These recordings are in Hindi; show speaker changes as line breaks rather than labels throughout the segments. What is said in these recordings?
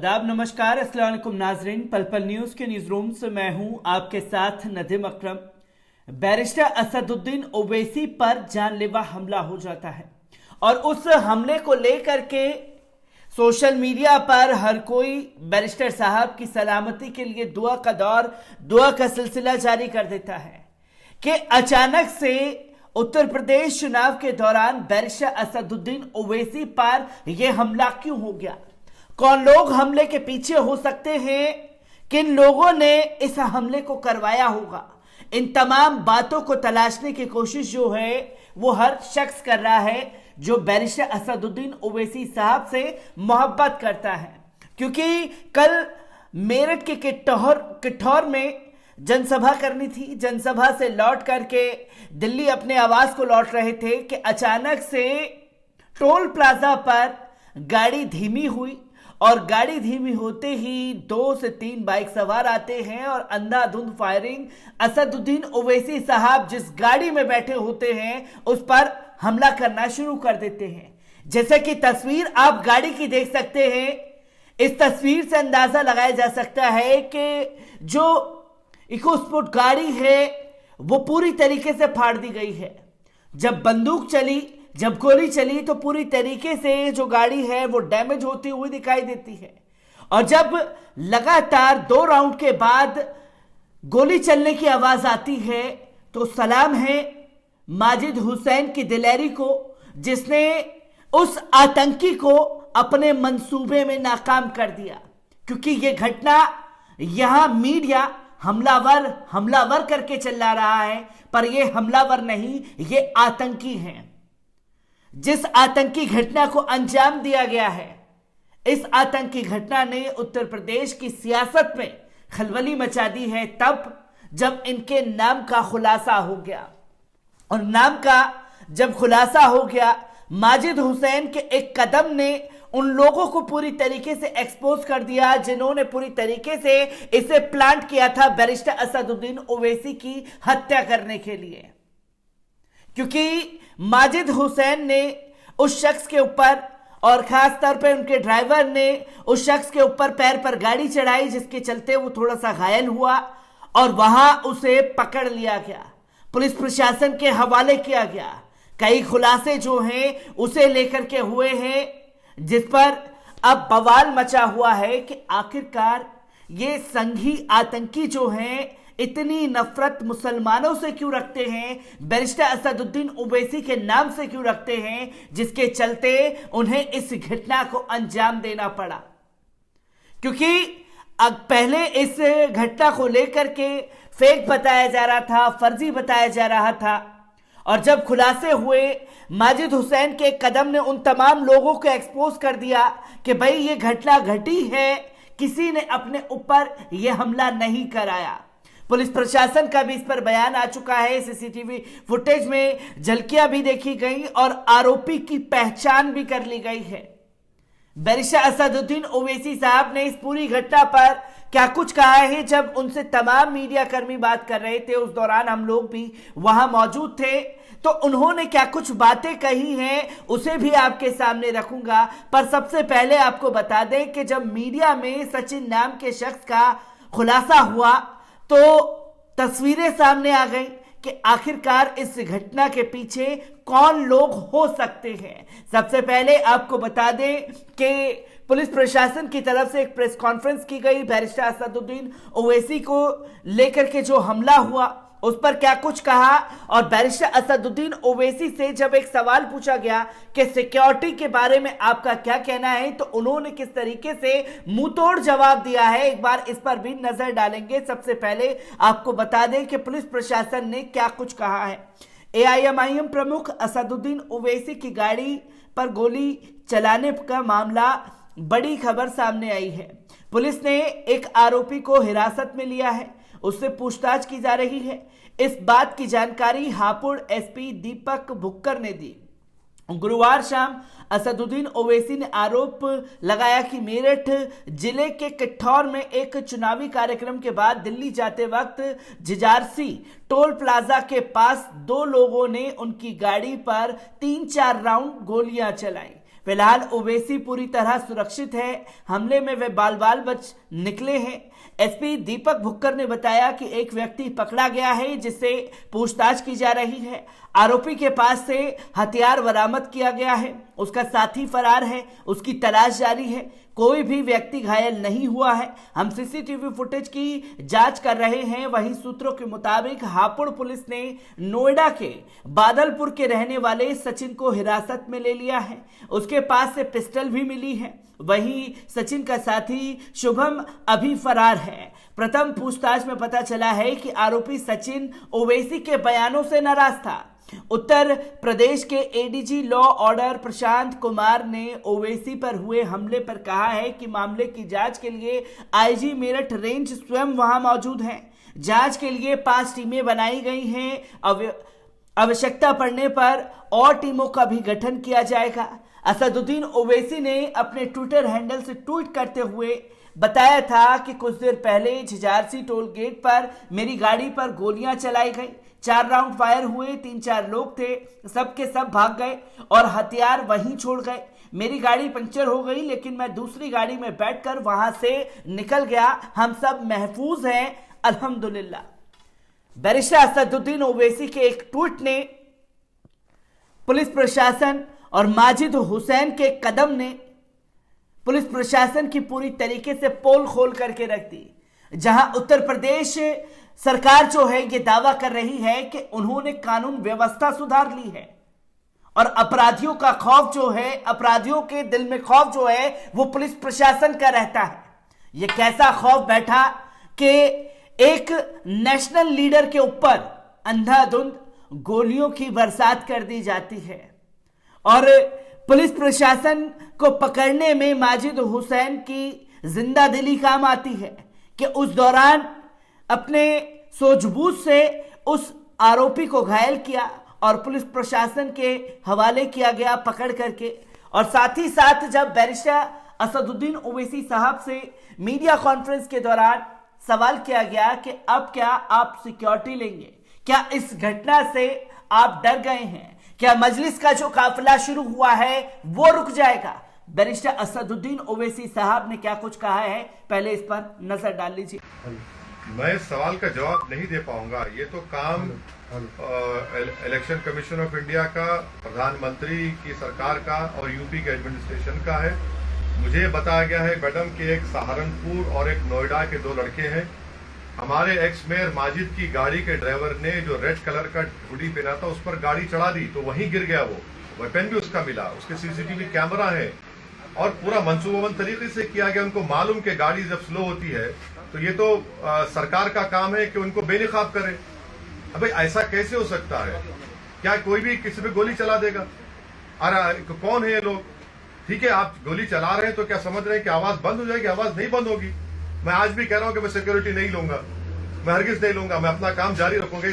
आदाब, नमस्कार, अस्सलाम वालेकुम नाजरीन। पल पल न्यूज़ के न्यूज़ रूम से मैं हूं आपके साथ नदीम अकरम। बैरिस्टर असदुद्दीन ओवैसी पर जानलेवा हमला हो जाता है और उस हमले को लेकर के सोशल मीडिया पर हर कोई बैरिस्टर साहब की सलामती के लिए दुआ का दौर, दुआ का सिलसिला जारी कर देता है कि अचानक से उत्तर प्रदेश चुनाव के दौरान बैरिस्टर असदुद्दीन ओवैसी पर यह हमला क्यों हो गया, कौन लोग हमले के पीछे हो सकते हैं, किन लोगों ने इस हमले को करवाया होगा। इन तमाम बातों को तलाशने की कोशिश जो है वो हर शख्स कर रहा है जो बैरिस्टर असदुद्दीन ओवैसी साहब से मोहब्बत करता है। क्योंकि कल मेरठ के किठौर में जनसभा करनी थी। जनसभा से लौट करके दिल्ली अपने आवास को लौट रहे थे कि अचानक से टोल प्लाजा पर गाड़ी धीमी हुई और गाड़ी धीमी होते ही 2 से 3 बाइक सवार आते हैं और अंधाधुंध फायरिंग असदुद्दीन ओवैसी साहब जिस गाड़ी में बैठे होते हैं उस पर हमला करना शुरू कर देते हैं। जैसे कि तस्वीर आप गाड़ी की देख सकते हैं, इस तस्वीर से अंदाजा लगाया जा सकता है कि जो इकोस्पोर्ट गाड़ी है वो पूरी तरीके से फाड़ दी गई है। जब बंदूक चली, जब गोली चली तो पूरी तरीके से जो गाड़ी है वो डैमेज होती हुई दिखाई देती है। और जब लगातार 2 राउंड के बाद गोली चलने की आवाज आती है तो सलाम है माजिद हुसैन की दिलेरी को, जिसने उस आतंकी को अपने मंसूबे में नाकाम कर दिया। क्योंकि यह घटना यहां मीडिया हमलावर करके चिल्ला रहा है, पर यह हमलावर नहीं, यह आतंकी हैं। जिस आतंकी घटना को अंजाम दिया गया है, इस आतंकी घटना ने उत्तर प्रदेश की सियासत में खलबली मचा दी है तब जब इनके नाम का खुलासा हो गया। और नाम का जब खुलासा हो गया, माजिद हुसैन के एक कदम ने उन लोगों को पूरी तरीके से एक्सपोज कर दिया जिन्होंने पूरी तरीके से इसे प्लांट किया था बैरिस्टर असदुद्दीन ओवैसी की हत्या करने के लिए। क्योंकि माजिद हुसैन ने उस शख्स के ऊपर और खास तौर पर उनके ड्राइवर ने उस शख्स के ऊपर पैर पर गाड़ी चढ़ाई, जिसके चलते वो थोड़ा सा घायल हुआ और वहां उसे पकड़ लिया गया, पुलिस प्रशासन के हवाले किया गया। कई खुलासे जो हैं उसे लेकर के हुए हैं, जिस पर अब बवाल मचा हुआ है कि आखिरकार ये संघी आतंकी जो हैं इतनी नफरत मुसलमानों से क्यों रखते हैं, बैरिस्टर असदुद्दीन ओवैसी के नाम से क्यों रखते हैं, जिसके चलते उन्हें इस घटना को अंजाम देना पड़ा। क्योंकि अब पहले इस घटना को लेकर के फेक बताया जा रहा था, फर्जी बताया जा रहा था, और जब खुलासे हुए माजिद हुसैन के कदम ने उन तमाम लोगों को एक्सपोज कर दिया कि भाई ये घटना घटी है, किसी ने अपने ऊपर यह हमला नहीं कराया। पुलिस प्रशासन का भी इस पर बयान आ चुका है, सीसीटीवी फुटेज में झलकियां भी देखी गई और आरोपी की पहचान भी कर ली गई है। बैरिस्टर असदुद्दीन ओवैसी साहब ने इस पूरी घटना पर क्या कुछ कहा है। जब उनसे तमाम मीडिया कर्मी बात कर रहे थे, उस दौरान हम लोग भी वहां मौजूद थे, तो उन्होंने क्या कुछ बातें कही हैं उसे भी आपके सामने रखूंगा। पर सबसे पहले आपको बता दें कि जब मीडिया में सचिन नाम के शख्स का खुलासा हुआ तो तस्वीरें सामने आ गई कि आखिरकार इस घटना के पीछे कौन लोग हो सकते हैं। सबसे पहले आपको बता दें कि पुलिस प्रशासन की तरफ से एक प्रेस कॉन्फ्रेंस की गई बैरिस्टर असदुद्दीन ओवैसी को लेकर के जो हमला हुआ उस पर क्या कुछ कहा। और बैरिस्टर असदुद्दीन ओवैसी से जब एक सवाल पूछा गया कि सिक्योरिटी के बारे में आपका क्या कहना है, तो उन्होंने किस तरीके से मुंहतोड़ जवाब दिया है, एक बार इस पर भी नजर डालेंगे। सबसे पहले आपको बता दें कि पुलिस प्रशासन ने क्या कुछ कहा है। एआईएमआईएम प्रमुख असदुद्दीन ओवैसी की गाड़ी पर गोली चलाने का मामला बड़ी खबर सामने आई है। पुलिस ने एक आरोपी को हिरासत में लिया है, उससे पूछताछ की जा रही है। इस बात की जानकारी हापुड़ एसपी दीपक भुक्कर ने दी। गुरुवार शाम असदुद्दीन ओवैसी ने आरोप लगाया कि मेरठ जिले के किठौर में एक चुनावी कार्यक्रम के बाद दिल्ली जाते वक्त जिजारसी टोल प्लाजा के पास 2 लोगों ने उनकी गाड़ी पर 3-4 राउंड गोलियां चलाई। फिलहाल ओवैसी पूरी तरह सुरक्षित है। हमले में वे बाल बाल बच निकले हैं। एसपी दीपक भुक्कर ने बताया कि एक व्यक्ति पकड़ा गया है जिससे पूछताछ की जा रही है। आरोपी के पास से हथियार बरामद किया गया है। उसका साथी फरार है, उसकी तलाश जारी है। कोई भी व्यक्ति घायल नहीं हुआ है। हम सीसीटीवी फुटेज की जांच कर रहे हैं। वहीं सूत्रों के मुताबिक हापुड़ पुलिस ने नोएडा के बादलपुर के रहने वाले सचिन को हिरासत में ले लिया है। उसके पास से पिस्टल भी मिली है। वहीं सचिन का साथी शुभम अभी फरार है। प्रथम पूछताछ में पता चला है कि आरोपी सचिन ओवैसी के बयानों से नाराज था। उत्तर प्रदेश के ADG law order Prashant Kumar ने ओवैसी पर हुए हमले पर कहा है कि मामले की जांच के लिए आईजी मेरठ रेंज स्वयं वहां मौजूद हैं। जांच के लिए 5 टीमें बनाई गई हैं। आवश्यकता पड़ने पर और टीमों का भी गठन किया जाएगा। असदुद्दीन ओवैसी ने अपने ट्विटर हैंडल से ट्वीट करते हुए बताया था कि कुछ देर पहले झिझारसी टोल गेट पर मेरी गाड़ी पर गोलियां चलाई गई। 4 राउंड फायर हुए। 3-4 लोग थे, सबके सब भाग गए और हथियार वहीं छोड़ गए। मेरी गाड़ी पंक्चर हो गई, लेकिन मैं दूसरी गाड़ी में बैठकर वहां से निकल गया। हम सब महफूज हैं, अल्हम्दुलिल्लाह। बैरिस्टर असदुद्दीन ओवैसी के एक ट्वीट ने पुलिस प्रशासन और माजिद हुसैन के कदम ने पुलिस प्रशासन की पूरी तरीके से पोल खोल करके रख दी। जहां उत्तर प्रदेश सरकार जो है ये दावा कर रही है कि उन्होंने कानून व्यवस्था सुधार ली है और अपराधियों का खौफ जो है, अपराधियों के दिल में खौफ जो है वो पुलिस प्रशासन का रहता है। ये कैसा खौफ बैठा कि एक नेशनल लीडर के ऊपर अंधाधुंध गोलियों की बरसात कर दी जाती है और पुलिस प्रशासन को पकड़ने में माजिद हुसैन की जिंदा दिली काम आती है कि उस दौरान अपने सूझबूझ से उस आरोपी को घायल किया और पुलिस प्रशासन के हवाले किया गया पकड़ करके। और साथ ही साथ जब बैरिस्टर असदुद्दीन ओवैसी साहब से मीडिया कॉन्फ्रेंस के दौरान सवाल किया गया कि अब क्या आप सिक्योरिटी लेंगे, क्या इस घटना से आप डर गए हैं, क्या मजलिस का जो काफिला शुरू हुआ है वो रुक जाएगा, बैरिस्टर असदुद्दीन ओवैसी साहब ने क्या कुछ कहा है, पहले इस पर नजर डाल लीजिए।
मैं सवाल का जवाब नहीं दे पाऊंगा। ये तो काम इलेक्शन कमीशन ऑफ इंडिया का, प्रधानमंत्री की सरकार का और यूपी के एडमिनिस्ट्रेशन का है। मुझे बताया गया है मैडम कि एक सहारनपुर और एक नोएडा के 2 लड़के हैं। हमारे एक्स मेयर माजिद की गाड़ी के ड्राइवर ने जो रेड कलर का हुडी पहना था उस पर गाड़ी चढ़ा दी तो वहीं गिर गया। वो वेपन भी उसका मिला, उसके सीसीटीवी कैमरा है और पूरा मंसूबाबंद तरीके से किया गया। उनको मालूम कि गाड़ी जब स्लो होती है तो ये तो सरकार का काम है कि उनको बेनकाब करे। अबे ऐसा कैसे हो सकता है? क्या कोई भी किसी पे गोली चला देगा? अरे कौन है ये लोग? ठीक है, आप गोली चला रहे हैं तो क्या समझ रहे हैं कि आवाज बंद हो जाएगी? आवाज नहीं बंद होगी। मैं आज भी कह रहा हूं कि मैं सिक्योरिटी नहीं लूंगा, मैं हरगिज नहीं लूंगा, मैं अपना काम जारी रखूंगा।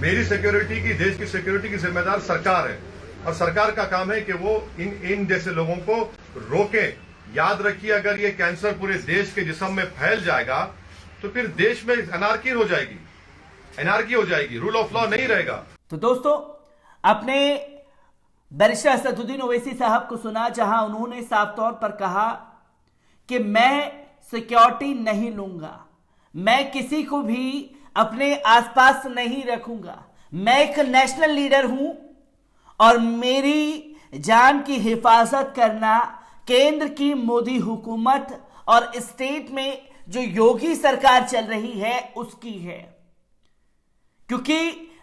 मेरी सिक्योरिटी की, देश की सिक्योरिटी की जिम्मेदार सरकार है और सरकार का काम है कि वो इन जैसे लोगों को रोके। याद रखिए, अगर ये कैंसर पूरे देश के जिस्म में फैल जाएगा तो फिर देश में अनार्की हो जाएगी, रूल ऑफ लॉ नहीं रहेगा।
तो दोस्तों, आपने बैरिस्टर असदुद्दीन ओवैसी साहब को सुना, जहां उन्होंने साफ तौर पर कहा कि मैं सिक्योरिटी नहीं लूंगा, मैं किसी को भी अपने आसपास नहीं रखूंगा, मैं एक नेशनल लीडर हूं और मेरी जान की हिफाजत करना केंद्र की मोदी हुकूमत और स्टेट में जो योगी सरकार चल रही है उसकी है। क्योंकि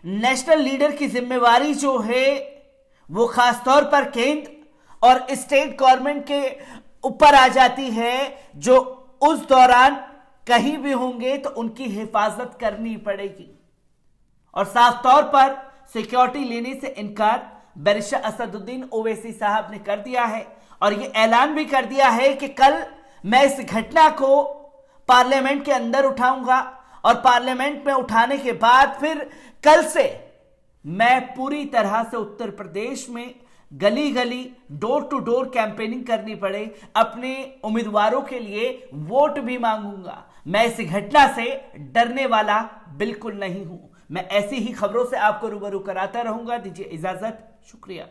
नेशनल लीडर की जिम्मेवारी जो है वो खासतौर पर केंद्र और स्टेट गवर्नमेंट के ऊपर आ जाती है, जो उस दौरान कहीं भी होंगे तो उनकी हिफाजत करनी पड़ेगी। और साफ तौर पर सिक्योरिटी लेने से इनकार बैरिस्टर असदुद्दीन ओवैसी साहब ने कर दिया है और ये ऐलान भी कर दिया है कि कल मैं इस घटना को पार्लियामेंट के अंदर उठाऊंगा और पार्लियामेंट में उठाने के बाद फिर कल से मैं पूरी तरह से उत्तर प्रदेश में गली गली, डोर टू डोर कैंपेनिंग करनी पड़े, अपने उम्मीदवारों के लिए वोट भी मांगूंगा। मैं इस घटना से डरने वाला बिल्कुल नहीं हूं। मैं ऐसी ही खबरों से आपको रूबरू कराता रहूंगा। दीजिए इजाजत, शुक्रिया।